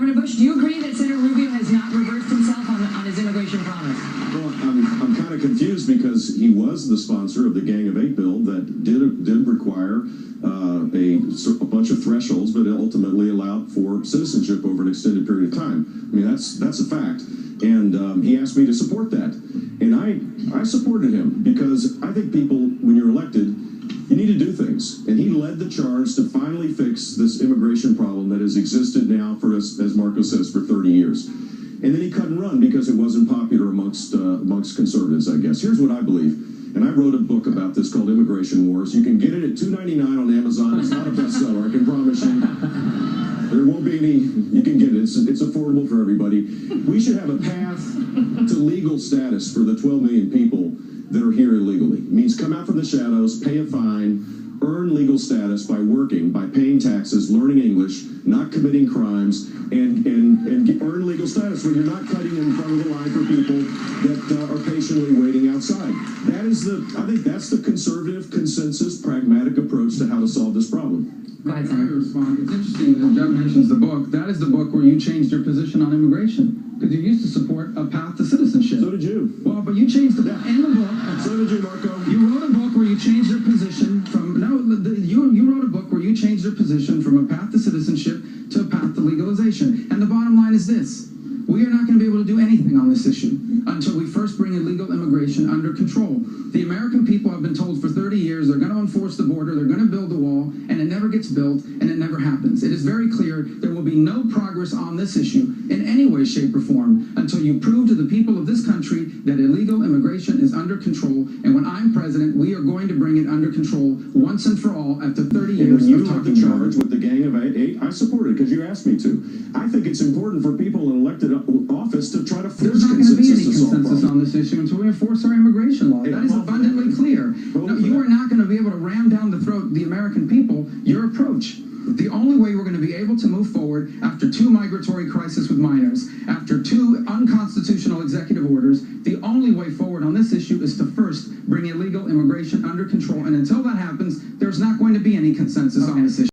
Senator Bush, do you agree that Senator Rubio has not reversed himself on his immigration promise? Well, I'm kind of confused because he was the sponsor of the Gang of Eight bill that did require a bunch of thresholds, but ultimately allowed for citizenship over an extended period of time. I mean, that's a fact. And he asked me to support that. And I supported him because I think people, when you're elected, you need to do things. And he led the charge to finally fix this immigration problem that has existed now for, as Marco says, for 30 years. And then he cut and run because it wasn't popular amongst conservatives, I guess. Here's what I believe. And I wrote a book about this called Immigration Wars. You can get it at $2.99 on Amazon. It's not a bestseller, I can promise you. There won't be any, you can get it. It's affordable for everybody. We should have a path to legal status for the 12 million people that are here illegally. It means come out from the shadows, pay a fine, earn legal status by working, by paying taxes, learning English, not committing crimes, and earn legal status when you're not cutting in front of the line for people that are patiently waiting outside. That is I think that's the conservative, consensus, pragmatic approach to how to solve this problem. Go ahead, Senator. It's interesting that Jeb mentions the book. That is the book where you changed your position on immigration. Because you used to support a path to citizenship. So did you. Well, but you changed the book. In the book. So did you, Marco. You wrote a book where you changed your position from, you wrote a book where you changed your position from a path to citizenship to a path to legalization. And the bottom line is this. We are not going to be able to do anything on this issue until we first bring illegal immigration under control. The American people have been told for 30 years they're going to enforce the border, they're going to build a wall, and it never gets built, and it never happens. It is very clear there will be no progress on this issue in any way, shape, or form until you prove to the people of this country that illegal immigration is under control. And when I'm president, we are going to bring it under control once and for all after 30 years when you of led talking the about charge it. with the Gang of Eight, I supported it because you asked me to. I think it's important for people in elected office to try to force There's not going to be any consensus consensus on this issue until we enforce our immigration law. That is abundantly clear. No, you are not going to be able to ram down the throat the American people your approach. The only way we're going to be able to move forward after 2 migratory crises with minors, after 2 unconstitutional executive orders, the only way forward on this issue is to first bring illegal immigration under control. And until that happens, there's not going to be any consensus on this issue.